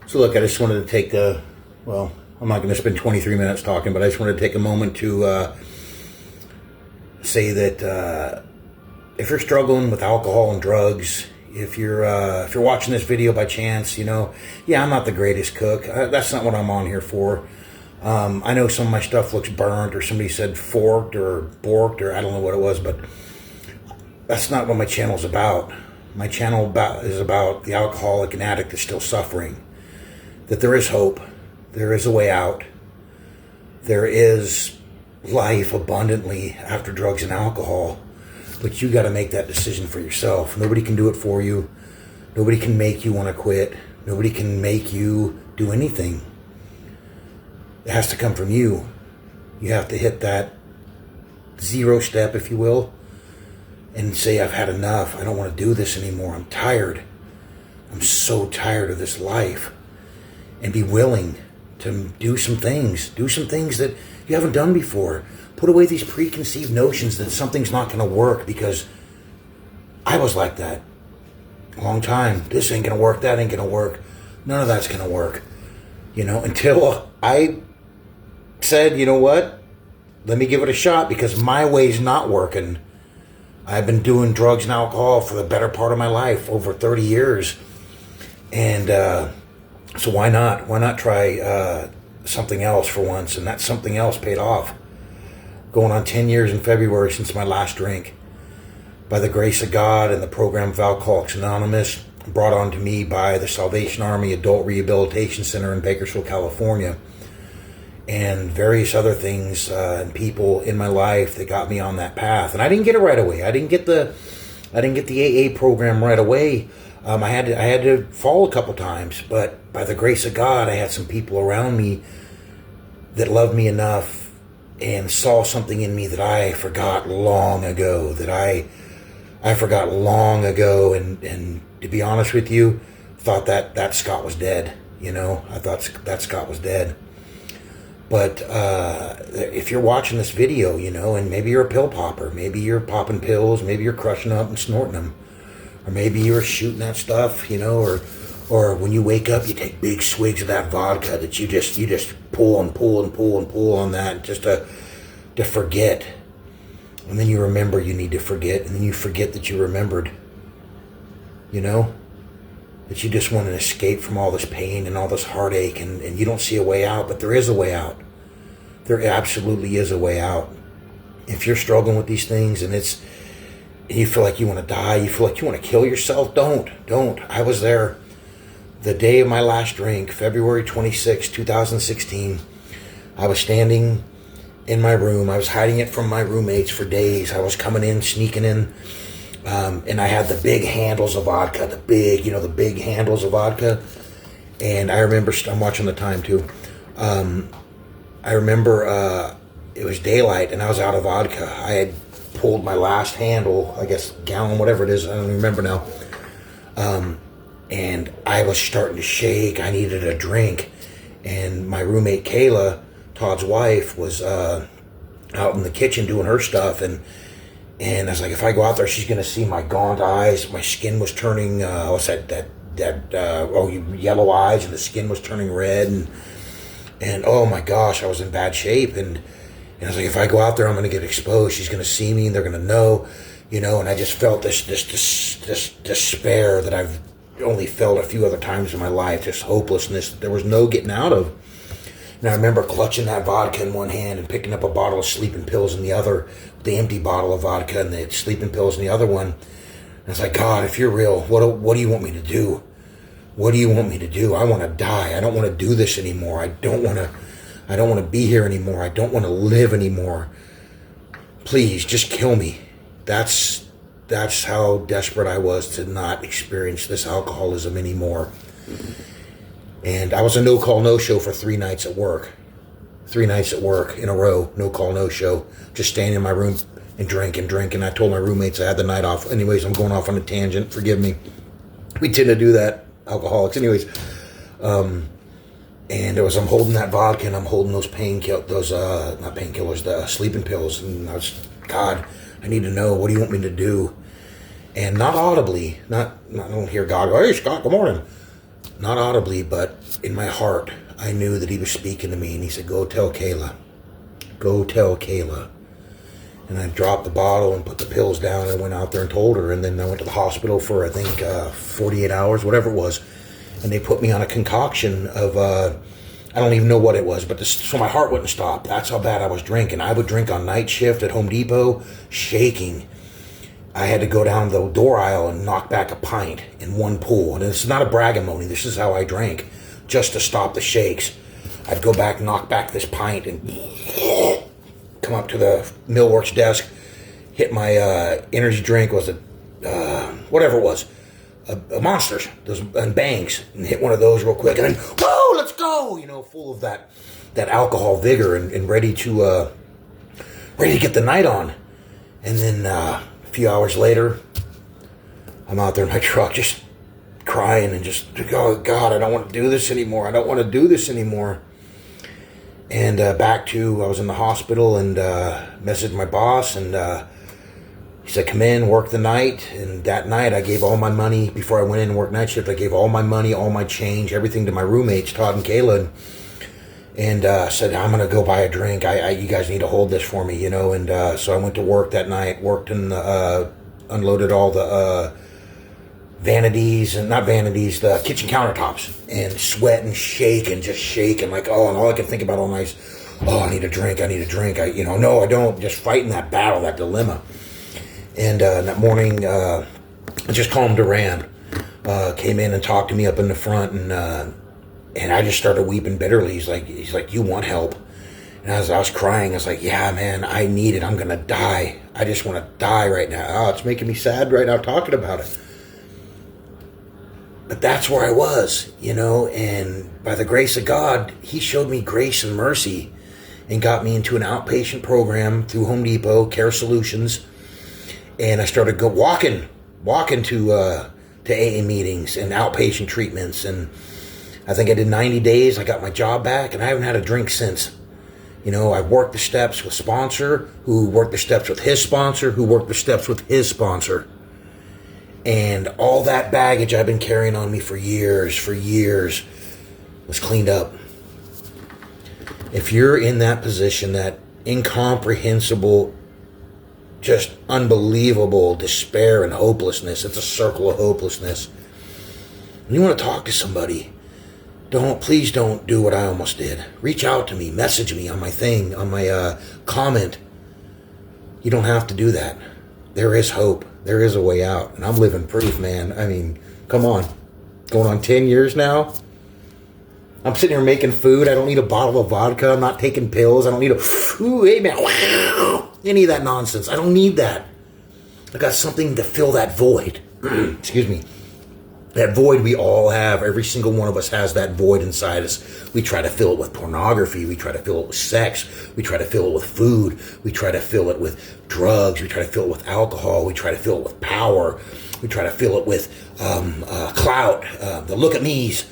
So look, I just wanted to take well, I'm not going to spend 23 minutes talking, but I just wanted to take a moment to say that if you're struggling with alcohol and drugs, if you're watching this video by chance, yeah, I'm not the greatest cook. That's not what I'm on here for. I know some of my stuff looks burnt, or somebody said forked or borked, or I don't know what it was, but that's not what my channel's about. My channel is about the alcoholic and addict that's still suffering. That there is hope. There is a way out. There is life abundantly after drugs and alcohol. But you got to make that decision for yourself. Nobody can do it for you. Nobody can make you want to quit. Nobody can make you do anything. It has to come from you. You have to hit that 0 step, if you will, and say, I've had enough. I don't want to do this anymore. I'm tired. I'm so tired of this life. And be willing to do some things. Do some things that you haven't done before. Put away these preconceived notions that something's not going to work, because I was like that a long time. This ain't going to work. That ain't going to work. None of that's going to work. Until I said, you know what? Let me give it a shot, because my way's not working. I've been doing drugs and alcohol for the better part of my life, over 30 years. And so why not? Why not try something else for once? And that something else paid off. Going on 10 years in February since my last drink. By the grace of God and the program of Alcoholics Anonymous, brought on to me by the Salvation Army Adult Rehabilitation Center in Bakersfield, California, and various other things and people in my life that got me on that path. And I didn't get it right away. I didn't get the AA program right away. I had to fall a couple times, but by the grace of God, I had some people around me that loved me enough and saw something in me that I forgot long ago. And to be honest with you, thought that Scott was dead. I thought that Scott was dead. But if you're watching this video, and maybe you're a pill popper, maybe you're popping pills, maybe you're crushing up and snorting them, or maybe you're shooting that stuff, or when you wake up, you take big swigs of that vodka that you just pull and pull and pull and pull on that just to forget. And then you remember you need to forget, and then you forget that you remembered. That you just want to escape from all this pain and all this heartache, and you don't see a way out, but there is a way out. There absolutely is a way out. If you're struggling with these things and you feel like you want to die, you feel like you want to kill yourself, don't. I was there the day of my last drink, February 26, 2016. I was standing in my room. I was hiding it from my roommates for days. I was coming in, sneaking in, and I had the big handles of vodka, the big handles of vodka. And I remember, I'm watching the time too. I remember it was daylight and I was out of vodka. I had pulled my last handle, I guess gallon, whatever it is, I don't remember now. And I was starting to shake. I needed a drink. And my roommate Kayla, Todd's wife, was out in the kitchen doing her stuff, and I was like, if I go out there, she's gonna see my gaunt eyes. My skin was turning yellow eyes, and the skin was turning red, and oh my gosh, I was in bad shape. And I was like, if I go out there, I'm gonna get exposed. She's gonna see me, and they're gonna know, And I just felt this despair that I've only felt a few other times in my life. Just hopelessness. There was no getting out of. And I remember clutching that vodka in one hand and picking up a bottle of sleeping pills in the other, the empty bottle of vodka and the sleeping pills in the other one. And I was like, God, if you're real, what do you want me to do? What do you want me to do? I want to die. I don't want to do this anymore. I don't want to be here anymore. I don't want to live anymore. Please, just kill me. That's how desperate I was to not experience this alcoholism anymore. And I was a no-call, no-show for 3 nights at work. 3 nights at work in a row, no-call, no-show. Just staying in my room and drink. And I told my roommates I had the night off. Anyways, I'm going off on a tangent. Forgive me. We tend to do that, alcoholics. Anyways, I'm holding that vodka and I'm holding those not painkillers, the sleeping pills. And I was, God, I need to know, what do you want me to do? And not audibly, I don't hear God go, hey, Scott, good morning. not audibly, but in my heart, I knew that he was speaking to me, and he said, go tell Kayla. Go tell Kayla. And I dropped the bottle and put the pills down and went out there and told her. And then I went to the hospital for, I think, 48 hours, whatever it was. And they put me on a concoction of, I don't even know what it was, but so my heart wouldn't stop. That's how bad I was drinking. I would drink on night shift at Home Depot, shaking. I had to go down the door aisle and knock back a pint in one pull. And this is not a bragamony. This is how I drank, just to stop the shakes. I'd go back, knock back this pint, and come up to the Millworks desk, hit my energy drink, was it, whatever it was, a Monsters, those, and Bangs, and hit one of those real quick, and then, whoa, let's go, full of that alcohol vigor and ready to get the night on. And then a few hours later, I'm out there in my truck just crying and just, oh God, I don't want to do this anymore. I don't want to do this anymore. And I was in the hospital and messaged my boss, and he said, come in, work the night. And that night I gave all my money, before I went in and worked night shift, I gave all my money, all my change, everything to my roommates, Todd and Kayla, and said, I'm going to go buy a drink. You guys need to hold this for me, And so I went to work that night, worked and unloaded all the the kitchen countertops, and sweat and shake and just shaking like, and all I could think about all night is, I need a drink. No, I don't, just fighting that battle, that dilemma. And that morning, I just called him Duran, came in and talked to me up in the front, and I just started weeping bitterly. He's like, you want help? And I was crying. I was like, yeah, man, I need it. I'm going to die. I just want to die right now. Oh, it's making me sad right now talking about it. But that's where I was, and by the grace of God, he showed me grace and mercy and got me into an outpatient program through Home Depot, Care Solutions. And I started walking to AA meetings and outpatient treatments. And I think I did 90 days. I got my job back, and I haven't had a drink since. I worked the steps with sponsor, who worked the steps with his sponsor, who worked the steps with his sponsor. And all that baggage I've been carrying on me for years was cleaned up. If you're in that position, that incomprehensible, just unbelievable despair and hopelessness, it's a circle of hopelessness, and you want to talk to somebody, please don't do what I almost did. Reach out to me, message me on my thing, on my comment. You don't have to do that. There is hope. There is a way out. And I'm living proof, man. I mean, come on. Going on 10 years now. I'm sitting here making food. I don't need a bottle of vodka. I'm not taking pills. I don't need hey man, wow, any of that nonsense. I don't need that. I got something to fill that void. Excuse me. That void we all have. Every single one of us has that void inside us. We try to fill it with pornography. We try to fill it with sex. We try to fill it with food. We try to fill it with drugs. We try to fill it with alcohol. We try to fill it with power. We try to fill it with clout, the look at me's.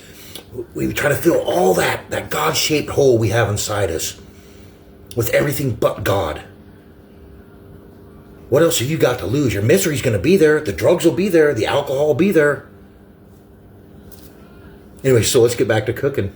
We try to fill all that God-shaped hole we have inside us with everything but God. What else have you got to lose? Your misery's going to be there. The drugs will be there. The alcohol will be there. Anyway, so let's get back to cooking.